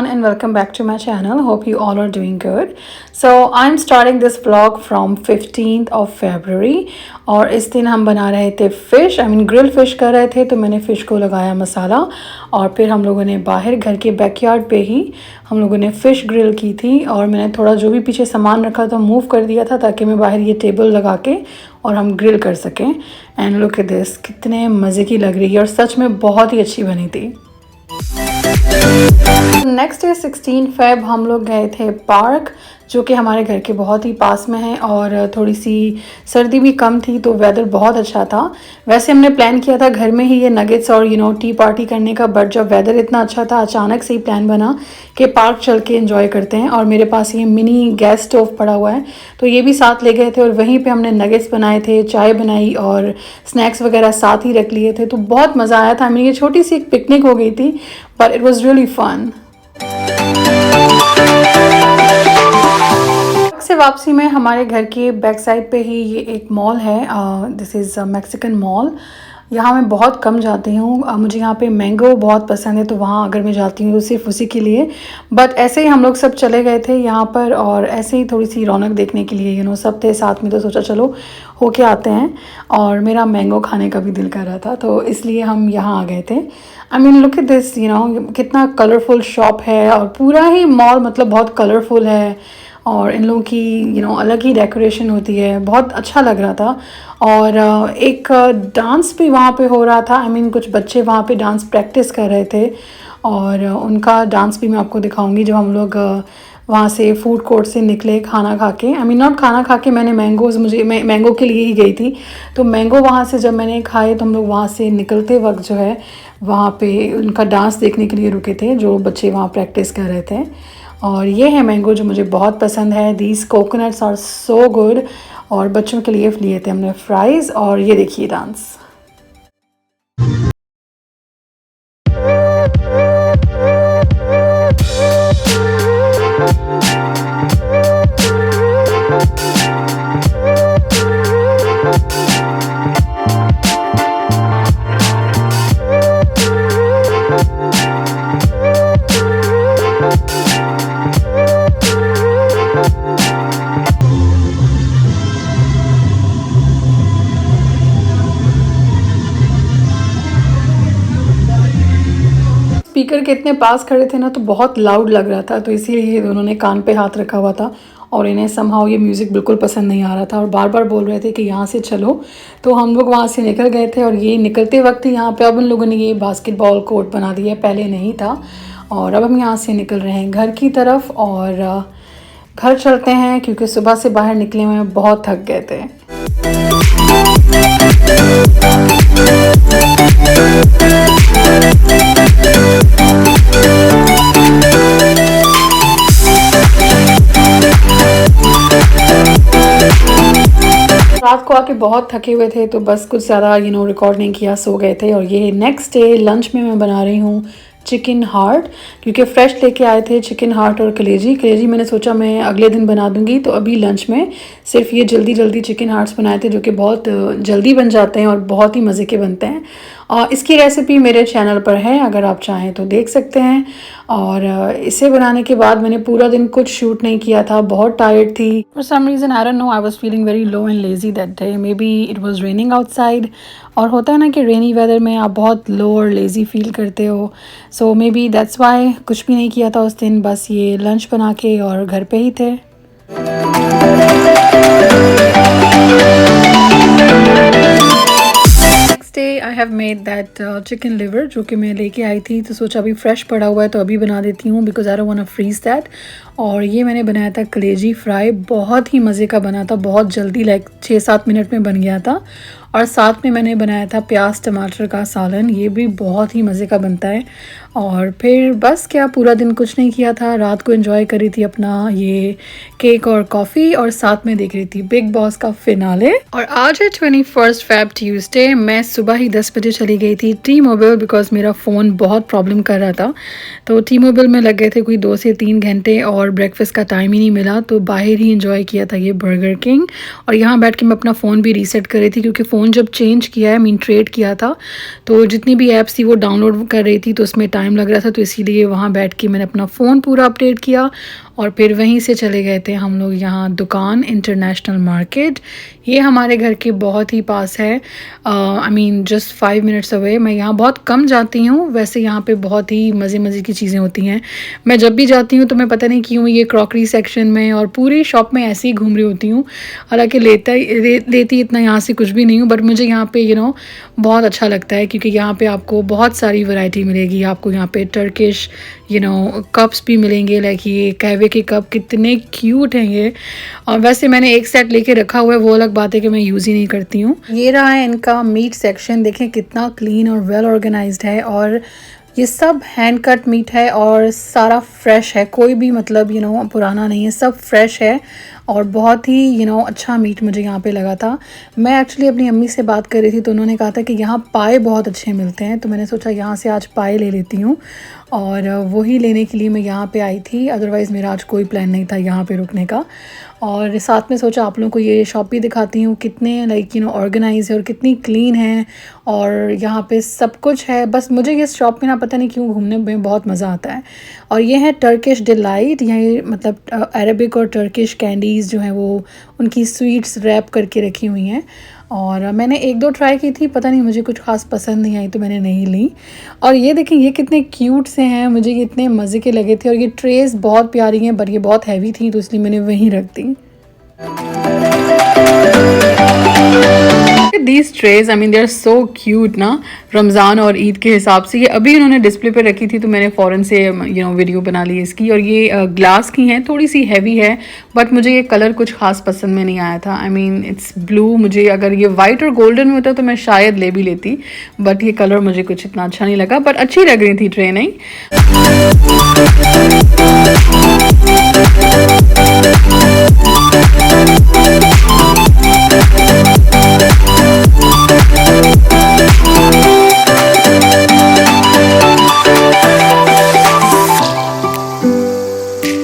everyone and welcome back to my channel. Hope you all are doing good. So I'm starting this vlog from 15th of February और इस दिन हम बना रहे थे fish grill fish कर रहे थे। तो मैंने फ़िश को लगाया मसाला और फिर हम लोगों ने बाहर घर के बैकयार्ड पे ही हम लोगों ने फ़िश ग्रिल की थी। और मैंने थोड़ा जो भी पीछे सामान रखा था मूव कर दिया था ताकि मैं बाहर ये टेबल लगा के और हम ग्रिल कर सकें। एंड लुक एट दिस, कितने मज़े की लग रही है और सच में बहुत ही अच्छी बनी थी। नेक्स्ट डे 16 फेब हम लोग गए थे पार्क, जो कि हमारे घर के बहुत ही पास में है और थोड़ी सी सर्दी भी कम थी तो वेदर बहुत अच्छा था। वैसे हमने प्लान किया था घर में ही ये नगेट्स और टी पार्टी करने का, बट जब वेदर इतना अच्छा था अचानक से ही प्लान बना कि पार्क चल के एंजॉय करते हैं। और मेरे पास ये मिनी गैस स्टोव पड़ा हुआ है तो ये भी साथ ले गए थे और वहीं पे हमने नगेट्स बनाए थे, चाय बनाई और स्नैक्स वगैरह साथ ही रख लिए थे। तो बहुत मज़ा आया था। ये छोटी सी एक पिकनिक हो गई थी but it was really fun. से वापसी में हमारे घर के बैक साइड पे ही ये एक मॉल है, दिस इज़ मैक्सिकन मॉल। यहाँ मैं बहुत कम जाती हूँ, मुझे यहाँ पे मैंगो बहुत पसंद है तो वहाँ अगर मैं जाती हूँ तो सिर्फ उसी के लिए। बट ऐसे ही हम लोग सब चले गए थे यहाँ पर और ऐसे ही थोड़ी सी रौनक देखने के लिए सब थे साथ में तो सोचा चलो होके आते हैं। और मेरा मैंगो खाने का भी दिल कर रहा था तो इसलिए हम यहाँ आ गए थे। लुक एट दिस, कितना कलरफुल शॉप है और पूरा ही मॉल मतलब बहुत कलरफुल है और इन लोगों की अलग ही डेकोरेशन होती है, बहुत अच्छा लग रहा था। और एक डांस भी वहाँ पे हो रहा था। कुछ बच्चे वहाँ पे डांस प्रैक्टिस कर रहे थे और उनका डांस भी मैं आपको दिखाऊंगी जब हम लोग वहाँ से फूड कोर्ट से निकले खाना खा के। नॉट खाना खा के, मैंने मैं मैंगो के लिए ही गई थी तो मैंगो वहाँ से जब मैंने खाए तो हम लोग वहाँ से निकलते वक्त जो है वहाँ पे उनका डांस देखने के लिए रुके थे जो बच्चे वहाँ प्रैक्टिस कर रहे थे। और ये है मैंगो जो मुझे बहुत पसंद है। These coconuts are so good. और बच्चों के लिए थे हमने फ्राइज़ और ये देखिए डांस। स्पीकर के इतने पास खड़े थे ना तो बहुत लाउड लग रहा था तो इसीलिए उन्होंने कान पे हाथ रखा हुआ था और इन्हें समहाउ ये म्यूज़िक बिल्कुल पसंद नहीं आ रहा था और बार बार बोल रहे थे कि यहाँ से चलो। तो हम लोग वहाँ से निकल गए थे और ये निकलते वक्त ही यहाँ पे अब उन लोगों ने ये बास्केटबॉल कोर्ट बना दिया है, पहले नहीं था। और अब हम यहाँ से निकल रहे हैं घर की तरफ और घर चलते हैं क्योंकि सुबह से बाहर निकले हुए बहुत थक गए थे। रात को आके बहुत थके हुए थे तो बस कुछ ज़्यादा रिकॉर्ड नहीं किया, सो गए थे। और ये नेक्स्ट डे लंच में मैं बना रही हूँ चिकन हार्ट, क्योंकि फ्रेश लेके आए थे चिकन हार्ट और कलेजी मैंने सोचा मैं अगले दिन बना दूंगी। तो अभी लंच में सिर्फ ये जल्दी चिकन हार्ट्स बनाए थे जो कि बहुत जल्दी बन जाते हैं और बहुत ही मज़े के बनते हैं। इसकी रेसिपी मेरे चैनल पर है, अगर आप चाहें तो देख सकते हैं। और इसे बनाने के बाद मैंने पूरा दिन कुछ शूट नहीं किया था, बहुत टायर्ड थी for some reason, I don't know, I was feeling very low and lazy that day, maybe it was raining outside. और होता है ना कि रेनी वेदर में आप बहुत लो और लेज़ी फील करते हो, सो मे बी दैट्स वाई कुछ भी नहीं किया था उस दिन, बस ये लंच बना के और घर पे ही थे। Day I have made that chicken liver जो कि मैं लेके आई थी तो सोचा अभी फ्रेश पड़ा हुआ है तो अभी बना देती हूँ because I don't want to freeze that. और ये मैंने बनाया था कलेजी फ्राई, बहुत ही मज़े का बना था, बहुत जल्दी लाइक 6-7 मिनट में बन गया था। और साथ में मैंने बनाया था प्याज टमाटर का सालन, ये भी बहुत ही मज़े का बनता है। और फिर बस क्या, पूरा दिन कुछ नहीं किया था, रात को एंजॉय करी थी अपना ये केक और कॉफ़ी और साथ में देख रही थी बिग बॉस का फिनाले। और आज है 21 फेब ट्यूसडे। मैं सुबह ही 10 बजे चली गई थी टी मोबाइल बिकॉज मेरा फ़ोन बहुत प्रॉब्लम कर रहा था। तो टी मोबाइल में लग गए थे कोई 2 से 3 घंटे और और ब्रेकफास्ट का टाइम ही नहीं मिला, तो बाहर ही इंजॉय किया था ये बर्गर किंग। और यहाँ बैठ के मैं अपना फ़ोन भी रीसेट कर रही थी, क्योंकि फ़ोन जब चेंज किया है, मीन ट्रेड किया था, तो जितनी भी ऐप्स थी वो डाउनलोड कर रही थी, तो उसमें टाइम लग रहा था, तो इसीलिए वहाँ बैठ के मैंने अपना फ़ोन पूरा अपडेट किया। और फिर वहीं से चले गए थे हम लोग यहाँ दुकान इंटरनेशनल मार्केट। ये हमारे घर के बहुत ही पास है, I mean just 5 minutes away. मैं यहाँ बहुत कम जाती हूँ, वैसे यहाँ पे बहुत ही मज़े मज़े की चीज़ें होती हैं। मैं जब भी जाती हूँ तो मैं पता नहीं क्यों ये क्रॉकरी सेक्शन में और पूरी शॉप में ऐसे ही घूम रही होती हूँ। हालांकि लेती इतना यहाँ से कुछ भी नहीं हूँ, बट मुझे यहाँ पे बहुत अच्छा लगता है, क्योंकि यहाँ पे आपको बहुत सारी वैरायटी मिलेगी। आपको यहाँ पे टर्किश कप्स भी मिलेंगे, लाइक ये कहवे के कप कितने क्यूट हैं ये। और वैसे मैंने एक सेट लेके रखा हुआ है, वो अलग बात है कि मैं यूज़ ही नहीं करती हूँ। ये रहा है इनका मीट सेक्शन, देखें कितना क्लीन और वेल ऑर्गेनाइज्ड है, और ये सब हैंड कट मीट है और सारा फ्रेश है, कोई भी मतलब पुराना नहीं है, सब फ्रेश है। और बहुत ही अच्छा मीट मुझे यहाँ पे लगा था। मैं एक्चुअली अपनी अम्मी से बात कर रही थी, तो उन्होंने कहा था कि यहाँ पाए बहुत अच्छे मिलते हैं, तो मैंने सोचा यहाँ से आज पाए ले लेती हूँ, और वही लेने के लिए मैं यहाँ पे आई थी। अदरवाइज़ मेरा आज कोई प्लान नहीं था यहाँ पे रुकने का। और साथ में सोचा आप लोगों को ये शॉप भी दिखाती हूँ, कितने लाइक ऑर्गेनाइज है और कितनी क्लीन है, और यहाँ पे सब कुछ है। बस मुझे इस शॉप में ना पता नहीं क्यों घूमने में बहुत मज़ा आता है। और ये है टर्किश डिलाइट, ये मतलब अरेबिक और टर्किश कैंडीज़ जो हैं वो उनकी स्वीट्स रैप करके रखी हुई हैं। और मैंने 1-2 ट्राई की थी, पता नहीं मुझे कुछ खास पसंद नहीं आई, तो मैंने नहीं ली। और ये देखें ये कितने क्यूट से हैं, मुझे ये इतने मज़े के लगे थे। और ये ट्रेस बहुत प्यारी हैं, पर ये बहुत हैवी थी, तो इसलिए मैंने वहीं रख दी। These trees, I mean they are so cute ना, रमज़ान और ईद के हिसाब से। ये अभी उन्होंने डिस्प्ले पे रखी थी, तो मैंने फ़ौरन से वीडियो बना ली इसकी। और ये ग्लास की हैं, थोड़ी सी हैवी है, बट मुझे ये कलर कुछ खास पसंद में नहीं आया था। आई मीन इट्स ब्लू, मुझे अगर ये वाइट और गोल्डन में होता तो मैं शायद ले भी लेती, बट ये कलर मुझे कुछ इतना अच्छा नहीं लगा, बट अच्छी लग रही थी ट्रे नहीं।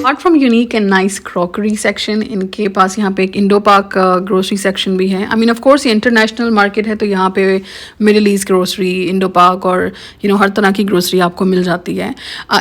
Apart from unique and nice crockery section, इनके पास यहाँ पे एक इंडो पाक ग्रोसरी सेक्शन भी है। आई मीन ऑफ कोर्स ये इंटरनेशनल मार्केट है, तो यहाँ पे मिडिल ईस्ट ग्रोसरी, इंडो पाक और हर तरह की ग्रोसरी आपको मिल जाती है।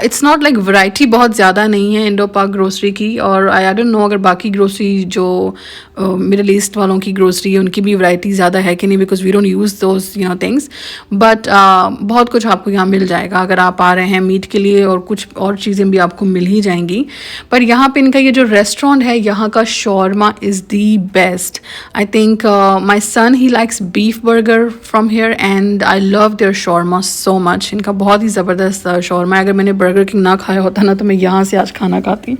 इट्स नॉट लाइक वैरायटी बहुत ज़्यादा नहीं है इंडो पाक ग्रोसरी की, और आई डोंट नो अगर बाकी ग्रोसरी जो मिडिल ईस्ट वालों की ग्रोसरी है उनकी भी वैरायटी ज़्यादा है कि नहीं, because we don't use those things. But बहुत कुछ आपको यहाँ मिल जाएगा अगर आप आ रहे हैं मीट के लिए, और कुछ और चीज़ें भी आपको मिल ही जाएंगी। पर यहाँ पे इनका ये जो रेस्टोरेंट है, यहाँ का shawarma is the best. I think my son he likes beef burger from here, and I love their shawarma so much. इनका बहुत ही ज़बरदस्त शॉर्मा है। अगर मैंने बर्गर किंग ना खाया होता ना, तो मैं यहाँ से आज खाना खाती।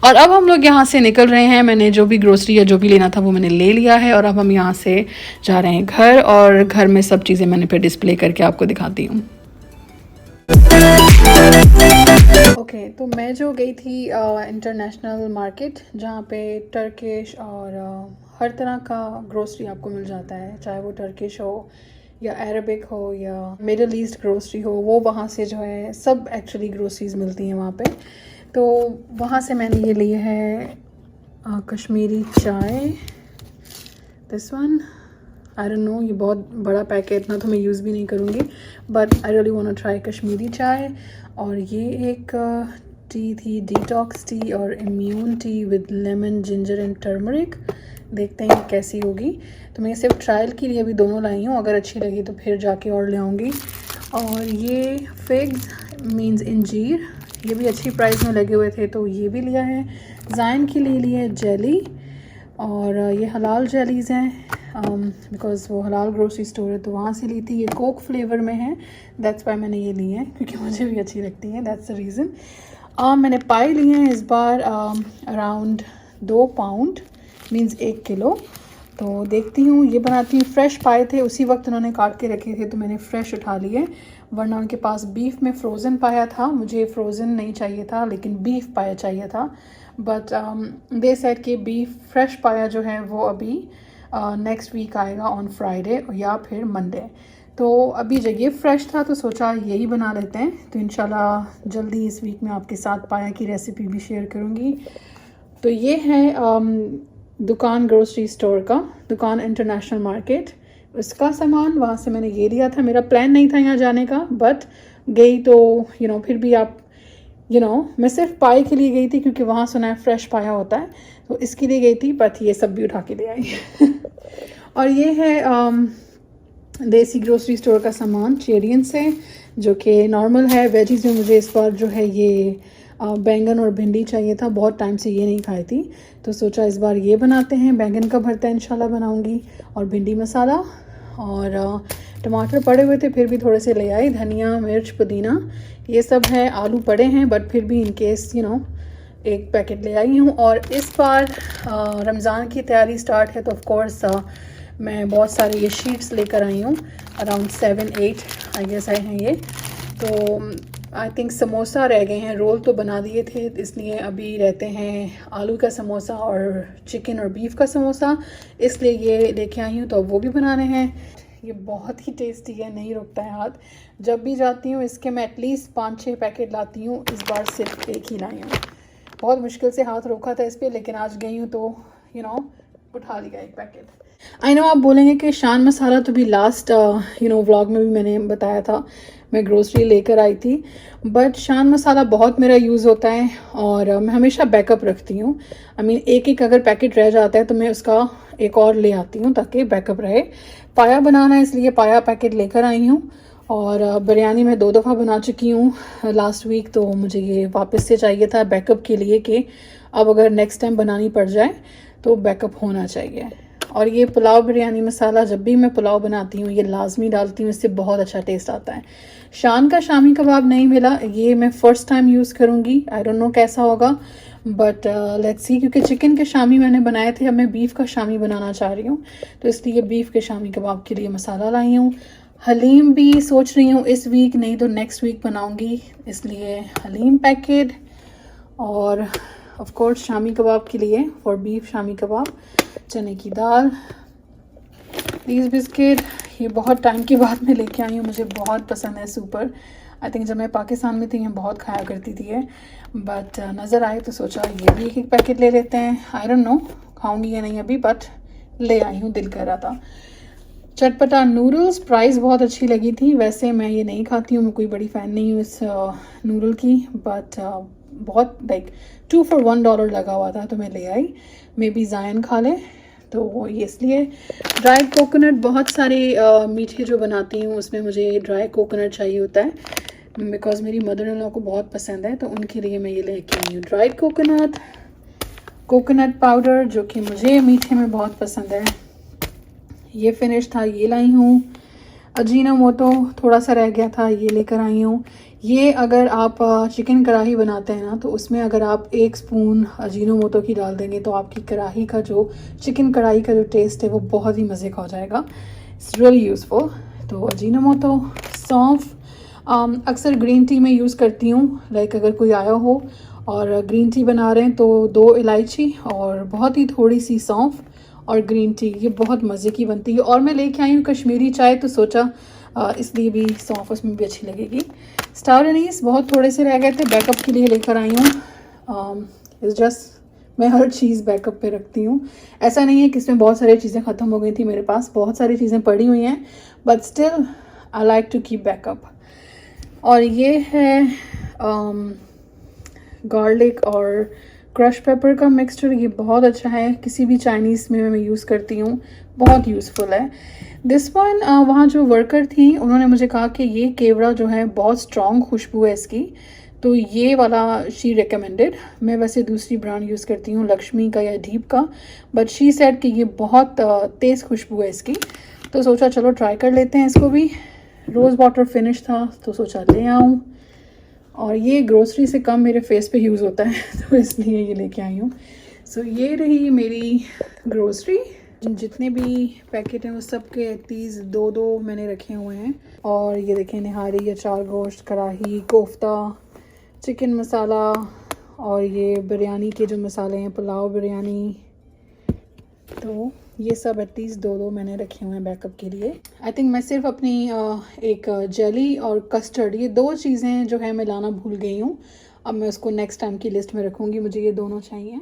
और अब हम लोग यहाँ से निकल रहे हैं। मैंने जो भी ग्रोसरी या जो भी लेना था वो मैंने ले लिया है, और अब हम यहाँ से जा रहे हैं घर, और घर में सब चीज़ें मैंने फिर डिस्प्ले करके आपको दिखाती हूँ। ओके, तो मैं जो गई थी इंटरनेशनल मार्केट, जहाँ पे टर्किश और हर तरह का ग्रोसरी आपको मिल जाता है, चाहे वो टर्किश हो या अरेबिक हो या मिडिल ईस्ट ग्रोसरी हो, वो वहाँ से जो है सब एक्चुअली ग्रोसरीज मिलती हैं वहाँ पे। तो वहाँ से मैंने ये लिया है कश्मीरी चाय, this one. I don't no, ये बहुत बड़ा पैक है, इतना तो मैं यूज़ भी नहीं करूँगी, but I really want to try Kashmiri chai. और ये एक टी थी, डिटॉक्स टी और immune tea with lemon, ginger and turmeric. देखते हैं कैसी होगी। तो मैं सिर्फ ट्रायल के लिए अभी दोनों लाई हूँ, अगर अच्छी लगी तो फिर जाके और ले आऊँगी। और ये फिग्स मीन्स इंजीर, ये भी अच्छी प्राइस में लगे हुए थे, तो ये भी लिया है। ज़ाइन के लिए लिए जेली, और ये हलाल जेलीज़ हैं, बिकॉज़ वो हलाल ग्रोसरी स्टोर है, तो वहाँ से ली थी। ये कोक फ्लेवर में है, दैट्स वाई मैंने ये ली है, क्योंकि मुझे भी अच्छी लगती है, दैट्स द रीज़न। मैंने पाए लिए हैं इस बार अराउंड 2 पाउंड, मीन्स 1 किलो। तो देखती हूँ, ये बनाती हूँ। फ्रेश पाए थे, उसी वक्त उन्होंने काट के रखे थे, तो मैंने फ़्रेश उठा लिए, वरना उनके पास बीफ में फ़्रोज़न पाया था। मुझे फ़्रोज़न नहीं चाहिए था, लेकिन बीफ पाया चाहिए था। बट दे सेड कि बीफ फ्रेश पाया जो है वो अभी नेक्स्ट वीक आएगा ऑन फ्राइडे या फिर मंडे। तो अभी जगह फ्रेश था तो सोचा यही बना लेते हैं। तो इंशाल्लाह जल्दी इस वीक में आपके साथ पाया की रेसिपी भी शेयर करूँगी। तो ये है दुकान ग्रोसरी स्टोर का, दुकान इंटरनेशनल मार्केट, उसका सामान। वहाँ से मैंने ये लिया था। मेरा प्लान नहीं था यहाँ जाने का, बट गई तो फिर भी आप मैं सिर्फ पाए के लिए गई थी क्योंकि वहाँ सुना है फ्रेश पाया होता है, तो इसके लिए गई थी। बट ये सब भी उठा के ले आई और ये है देसी ग्रोसरी स्टोर का सामान चेरियन से, जो कि नॉर्मल है। वेजीज में मुझे इस बार जो है ये बैंगन और भिंडी चाहिए था, बहुत टाइम से ये नहीं खाई थी, तो सोचा इस बार ये बनाते हैं। बैंगन का भरता इंशाल्लाह बनाऊंगी, और भिंडी मसाला, और टमाटर पड़े हुए थे फिर भी थोड़े से ले आई, धनिया मिर्च पुदीना ये सब है। आलू पड़े हैं बट फिर भी इन केस एक पैकेट ले आई हूँ। और इस बार रमज़ान की तैयारी स्टार्ट है, तो ऑफ कोर्स मैं बहुत सारे ये शीट्स लेकर आई हूँ, अराउंड 7-8 आई गेस आए हैं ये। तो आई थिंक समोसा रह गए हैं, रोल तो बना दिए थे, इसलिए अभी रहते हैं आलू का समोसा और चिकन और बीफ का समोसा, इसलिए ये लेके आई हूँ। तो अब वो भी बनाने हैं। ये बहुत ही टेस्टी है, नहीं रुकता है हाथ। जब भी जाती हूँ इसके मैं एटलीस्ट 5-6 पैकेट लाती हूँ। इस बार सिर्फ एक ही लाई हूँ, बहुत मुश्किल से हाथ रोका था इस पर, लेकिन आज गई हूँ तो उठा लिया एक पैकेट। आई नो आप बोलेंगे कि शान मसाला तो भी लास्ट व्लॉग में भी मैंने बताया था, मैं ग्रोसरी लेकर आई थी, बट शान मसाला बहुत मेरा यूज़ होता है और मैं हमेशा बैकअप रखती हूँ। एक अगर पैकेट रह जाता है तो मैं उसका एक और ले आती हूँ ताकि बैकअप रहे। पाया बनाना है इसलिए पाया पैकेट लेकर आई हूँ, और बिरयानी मैं 2 दफ़ा बना चुकी हूँ लास्ट वीक, तो मुझे ये वापस से चाहिए था बैकअप के लिए कि अब अगर नेक्स्ट टाइम बनानी पड़ जाए तो बैकअप होना चाहिए। और ये पुलाव बिरयानी मसाला जब भी मैं पुलाव बनाती हूँ ये लाजमी डालती हूँ, इससे बहुत अच्छा टेस्ट आता है। शान का शामी कबाब नहीं मिला, ये मैं फ़र्स्ट टाइम यूज़ करूँगी, आई डोंट नो कैसा होगा, बट लेट्स सी। क्योंकि चिकन के शामी मैंने बनाए थे, अब मैं बीफ का शामी बनाना चाह रही हूँ, तो इसलिए बीफ के शामी कबाब के लिए मसाला लाई हूँ। हलीम भी सोच रही हूँ इस वीक नहीं तो नेक्स्ट वीक बनाऊँगी, इसलिए हलीम पैकेट। और ऑफ कोर्स शामी कबाब के लिए फॉर बीफ शामी कबाब चने की दाल, प्लीज़ बिस्किट। ये बहुत टाइम के बाद मैं लेके आई हूँ, मुझे बहुत पसंद है सुपर। आई थिंक जब मैं पाकिस्तान में थी मैं बहुत खाया करती थी ये, बट नज़र आए तो सोचा ये भी एक पैकेट ले लेते हैं। आई डोंट नो खाऊंगी या नहीं अभी, बट ले आई हूँ, दिल कर रहा था। चटपटा नूडल्स, प्राइस बहुत अच्छी लगी थी। वैसे मैं ये नहीं खाती हूँ, मैं कोई बड़ी फ़ैन नहीं हूँ इस नूडल की, बट बहुत लाइक 2 for $1 लगा हुआ था तो मैं ले आई। मे बी जायन खा ले, तो ये इसलिए। ड्राई कोकोनट, बहुत सारे मीठे जो बनाती हूँ उसमें मुझे ड्राई कोकोनट चाहिए होता है, बिकॉज़ मेरी मदर इन लॉ को बहुत पसंद है, तो उनके लिए मैं ये लेके आई हूँ ड्राई कोकोनट। कोकोनट पाउडर जो कि मुझे मीठे में बहुत पसंद है, ये फिनिश था, ये लाई हूँ। अजीनोमोटो थोड़ा सा रह गया था, ये लेकर आई हूँ। ये अगर आप चिकन कढ़ाई बनाते हैं ना, तो उसमें अगर आप 1 स्पून अजीनोमोटो की डाल देंगे तो आपकी कढ़ाई का जो चिकन कढ़ाई का जो टेस्ट है वो बहुत ही मज़े का हो जाएगा। It's really useful. तो अजीनोमोटो, सौंफ, अक्सर ग्रीन टी में यूज़ करती हूँ, लाइक अगर कोई आया हो और ग्रीन टी बना रहे हैं तो 2 इलायची और बहुत ही थोड़ी सी सौंफ और ग्रीन टी, ये बहुत मज़े की बनती है। और मैं लेके आई हूँ कश्मीरी चाय, तो सोचा इसलिए भी सौंफ उसमें भी अच्छी लगेगी। स्टार एनीस बहुत थोड़े से रह गए थे, बैकअप के लिए लेकर आई हूँ। इस जस्ट मैं हर चीज़ बैकअप पे रखती हूँ, ऐसा नहीं है कि इसमें बहुत सारी चीज़ें ख़त्म हो गई थी, मेरे पास बहुत सारी चीज़ें पड़ी हुई हैं, but still I like to keep backup. और ये है गार्लिक और क्रश पेपर का मिक्सचर, ये बहुत अच्छा है, किसी भी चाइनीज़ में मैं यूज़ करती हूँ, बहुत यूज़फुल है। दिस वन, वहाँ जो वर्कर थी उन्होंने मुझे कहा कि ये केवड़ा जो है बहुत स्ट्रॉन्ग खुशबू है इसकी, तो ये वाला शी रिकमेंडेड। मैं वैसे दूसरी ब्रांड यूज़ करती हूँ, लक्ष्मी का या डीप का, बट शी सेड कि ये बहुत तेज़ खुशबू है इसकी, तो सोचा चलो ट्राई कर लेते हैं इसको भी। रोज़ वाटर फिनिश था तो सोचा ले आऊँ, और ये ग्रोसरी से कम मेरे फेस पे यूज़ होता है तो इसलिए ये लेके आई हूँ। सो ये रही मेरी ग्रोसरी, जितने भी पैकेट हैं उस सब के 2 मैंने रखे हुए हैं। और ये देखें, निहारी, अचार गोश्त, कढ़ाई, कोफ्ता, चिकन मसाला, और ये बिरयानी के जो मसाले हैं, पुलाव बिरयानी, तो ये सब एटलीस्ट 2 मैंने रखे हुए हैं बैकअप के लिए। आई थिंक मैं सिर्फ अपनी एक जेली और कस्टर्ड, ये 2 चीज़ें जो है मैं लाना भूल गई हूँ। अब मैं उसको नेक्स्ट टाइम की लिस्ट में रखूँगी, मुझे ये दोनों चाहिए।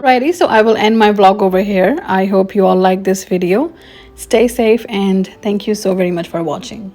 Alrighty, so I will end my vlog over here. I hope you all like this video. Stay safe and thank you so very much for watching.